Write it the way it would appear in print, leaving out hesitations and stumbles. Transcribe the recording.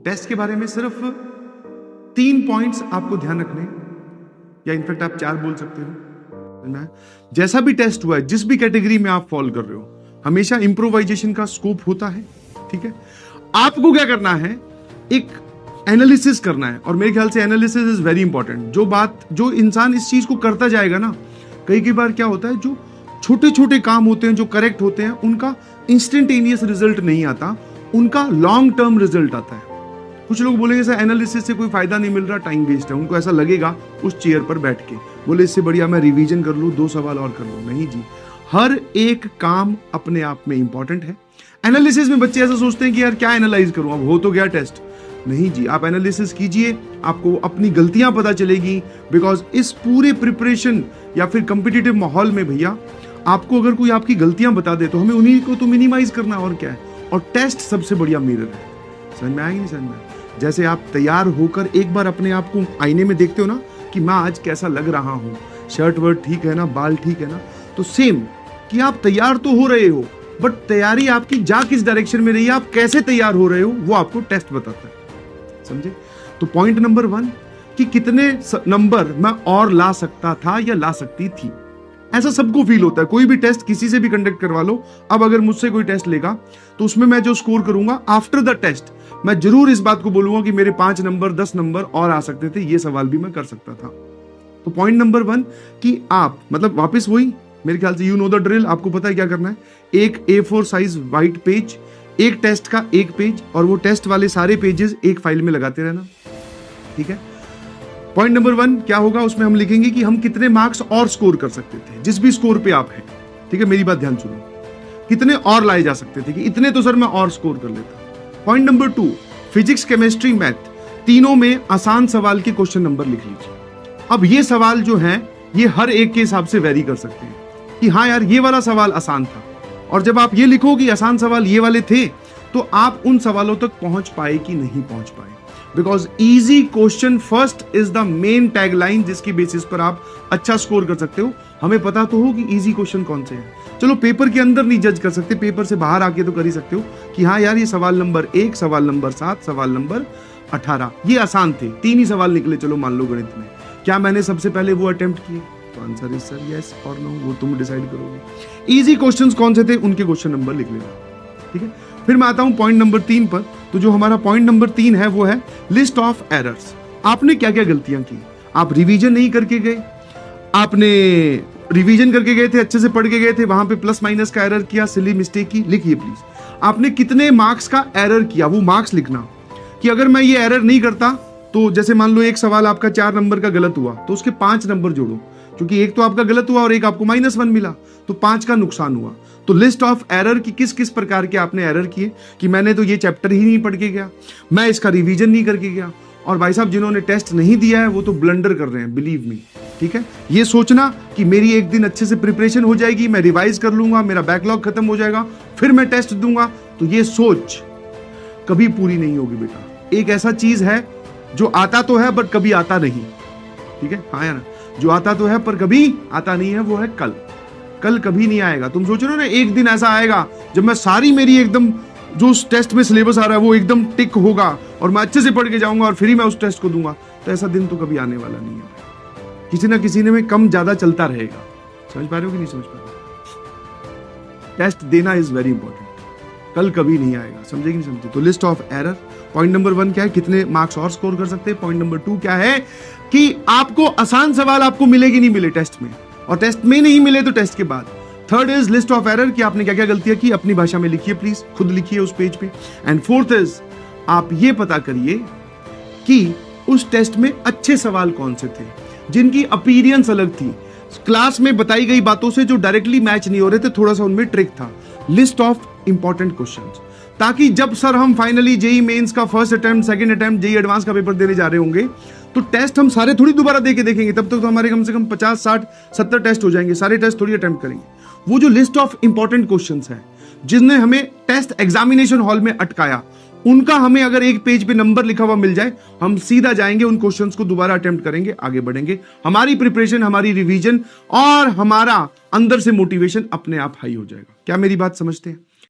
Test के बारे में सिर्फ 3 पॉइंट्स आपको ध्यान रखने, या इनफैक्ट आप 4 बोल सकते हो। जैसा भी टेस्ट हुआ है, जिस भी कैटेगरी में आप फॉलो कर रहे हो, हमेशा इंप्रोवाइजेशन का स्कोप होता है। ठीक है, आपको क्या करना है, एक एनालिसिस करना है, और मेरे ख्याल से एनालिसिस इज वेरी इंपॉर्टेंट। जो इंसान इस चीज को करता जाएगा ना, कई बार क्या होता है, जो छोटे छोटे काम होते हैं जो करेक्ट होते हैं, उनका इंस्टेंटेनियस रिजल्ट नहीं आता, उनका लॉन्ग टर्म रिजल्ट आता है। कुछ लोग बोलेंगे सर एनालिसिस से कोई फायदा नहीं मिल रहा, टाइम वेस्ट है, उनको ऐसा लगेगा उस चेयर पर बैठ के, बोले इससे बढ़िया मैं रिवीजन कर लूं, 2 सवाल और कर लूं। नहीं जी, हर एक काम अपने आप में इंपॉर्टेंट है। एनालिसिस में बच्चे ऐसा सोचते हैं कि यार क्या एनालाइज करूं, अब हो तो गया टेस्ट। नहीं जी, आप एनालिसिस कीजिए, आपको अपनी गलतियां पता चलेगी। बिकॉज इस पूरे प्रिपरेशन या फिर कॉम्पिटिटिव माहौल में भैया, आपको अगर कोई आपकी गलतियां बता दे तो हमें उन्हीं को तो मिनिमाइज करना, और क्या है। और टेस्ट सबसे बढ़िया मिरर है। समझ में आएगी नहीं समझ में? जैसे आप तैयार होकर एक बार अपने आप को आईने में देखते हो ना कि मैं आज कैसा लग रहा हूं, शर्ट वर्ट ठीक है ना, बाल ठीक है ना, तो सेम कि आप तैयार तो हो रहे हो, बट तैयारी आपकी जा किस डायरेक्शन में रही है, आप कैसे तैयार हो रहे हो, वो आपको टेस्ट बताता है। समझे? तो पॉइंट नंबर 1 कि कितने नंबर मैं और ला सकता था या ला सकती थी। ऐसा सबको फील होता है, कोई भी टेस्ट किसी से भी कंडक्ट करवा लो। अब अगर मुझसे कोई टेस्ट लेगा तो उसमें मैं जो स्कोर करूंगा आफ्टर द टेस्ट, मैं जरूर इस बात को बोलूंगा कि मेरे 5 नंबर 10 नंबर और आ सकते थे, ये सवाल भी मैं कर सकता था। तो पॉइंट नंबर 1 कि आप मतलब वापस वही, मेरे ख्याल से यू नो द ड्रिल, आपको पता है क्या करना है। एक A4 साइज व्हाइट पेज, एक टेस्ट का एक पेज, और वो टेस्ट वाले सारे पेजेस एक फाइल में लगाते रहना। ठीक है, पॉइंट नंबर 1 क्या होगा, उसमें हम लिखेंगे कि हम कितने मार्क्स और स्कोर कर सकते थे जिस भी स्कोर पे आप हैं। ठीक है, मेरी बात ध्यान सुनो, कितने और लाए जा सकते थे, कि इतने तो सर मैं और स्कोर कर लेता। Point number 2, physics chemistry math तीनों में आसान सवाल के क्वेश्चन नंबर लिख लीजिए। अब ये सवाल जो है ये हर एक के हिसाब से वेरी कर सकते हैं कि हाँ यार ये वाला सवाल आसान था, और जब आप ये लिखो कि आसान सवाल ये वाले थे, तो आप उन सवालों तक पहुंच पाए कि नहीं पहुंच पाए। Because easy question first is the main tagline, जिसकी बेसिस पर आप अच्छा स्कोर कर सकते हो। हमें पता तो हो कि इजी क्वेश्चन कौन से हैं। चलो पेपर के अंदर नहीं जज कर सकते, पेपर से बाहर आके तो कर ही सकते हो कि हाँ यार ये सवाल नंबर 1, सवाल नंबर 7, सवाल नंबर 18 ये आसान थे, 3 ही सवाल निकले, चलो मान लो गणित में। क्या मैंने सबसे पहले वो अटेम्प्ट किए? तो आंसर इज सर यस और नो, वो तुम डिसाइड करोगे। इजी क्वेश्चंस कौन से थे, उनके क्वेश्चन नंबर लिख लेना। ठीक है, फिर मैं आता हूं पॉइंट नंबर 3 पर। तो जो हमारा पॉइंट नंबर 3 है वो है लिस्ट ऑफ एरर्स। आपने क्या क्या गलतियां की, आप रिवीजन नहीं करके गए, आपने रिवीजन करके गए थे, अच्छे से पढ़ के गए थे, वहां पे प्लस माइनस का एरर किया, सिली मिस्टेक की, लिखिए प्लीज। आपने कितने मार्क्स का एरर किया, वो मार्क्स लिखना, कि अगर मैं ये एरर नहीं करता तो जैसे मान लो एक सवाल आपका 4 नंबर का गलत हुआ तो उसके 5 नंबर जोड़ो, क्योंकि एक तो आपका गलत हुआ और एक आपको -1 मिला, तो 5 का नुकसान हुआ। तो लिस्ट ऑफ एरर की किस किस प्रकार के आपने एरर किए, कि मैंने तो ये चैप्टर ही नहीं पढ़ के गया, मैं इसका रिवीजन नहीं करके गया, और भाई साहब जिन्होंने टेस्ट नहीं दिया है वो तो ब्लंडर कर रहे हैं, बिलीव मी। ठीक है, ये सोचना कि मेरी एक दिन अच्छे से प्रिपरेशन हो जाएगी, मैं रिवाइज कर लूंगा, मेरा बैकलॉग खत्म हो जाएगा, फिर मैं टेस्ट दूंगा, तो ये सोच कभी पूरी नहीं होगी बेटा। एक ऐसा चीज है जो आता तो है बट कभी आता नहीं। ठीक है, हाँ यार, जो आता तो है पर कभी आता नहीं है, वो है कल। कल कभी नहीं आएगा। तुम सोच रहे हो ना एक दिन ऐसा आएगा जब मैं सारी मेरी एकदम जो उस टेस्ट में सिलेबस आ रहा है वो एकदम टिक होगा और मैं अच्छे से पढ़ के जाऊंगा और फिर ही मैं उस टेस्ट को दूंगा, तो ऐसा दिन तो कभी आने वाला नहीं है। किसी ना किसी ने में कम ज्यादा चलता रहेगा। समझ पा रहे हो कि नहीं समझ पा रहे हो? टेस्ट देना इज वेरी इंपॉर्टेंट, कल कभी नहीं आएगा। समझे कि नहीं समझे? तो list of error, point number 1 क्या है, कितने मार्क्स और स्कोर कर सकते हैं। पॉइंट नंबर 2 क्या है कि आपको आसान सवाल आपको मिले कि नहीं मिले टेस्ट में, और टेस्ट में नहीं मिले तो टेस्ट के बाद। Third is list of error, कि आपने क्या क्या गलतियां की, अपनी भाषा में लिखिए प्लीज, खुद लिखिए उस पेज पे। एंड फोर्थ इज आप ये पता करिए कि उस टेस्ट में अच्छे सवाल कौन से थे जिनकी अपीयरेंस अलग थी, क्लास में बताई गई बातों से जो डायरेक्टली मैच नहीं हो रहे थे, थोड़ा सा उनमें ट्रिक था। लिस्ट ऑफ इंपॉर्टेंट क्वेश्चंस, ताकि जब सर हम फाइनली जेई मेंस का first attempt, second attempt, JEE advance का पेपर देने जा रहे होंगे, तो टेस्ट हम सारे थोड़ी दोबारा दे के देखेंगे, तब तक तो हमारे कम से कम 50, 60, 70 टेस्ट हो जाएंगे, सारे टेस्ट थोड़ी अटेम्प्ट करेंगे। वो जो लिस्ट ऑफ इंपॉर्टेंट क्वेश्चंस है जिसने हमें टेस्ट एग्जामिनेशन हॉल में अटकाया, उनका हमें अगर एक पेज पे नंबर लिखा हुआ मिल जाए, हम सीधा जाएंगे उन क्वेश्चंस को दोबारा अटेम्प्ट करेंगे, आगे बढ़ेंगे। हमारी प्रिपरेशन, हमारी रिवीजन और हमारा अंदर से मोटिवेशन अपने आप हाई हो जाएगा। क्या मेरी बात समझते हैं?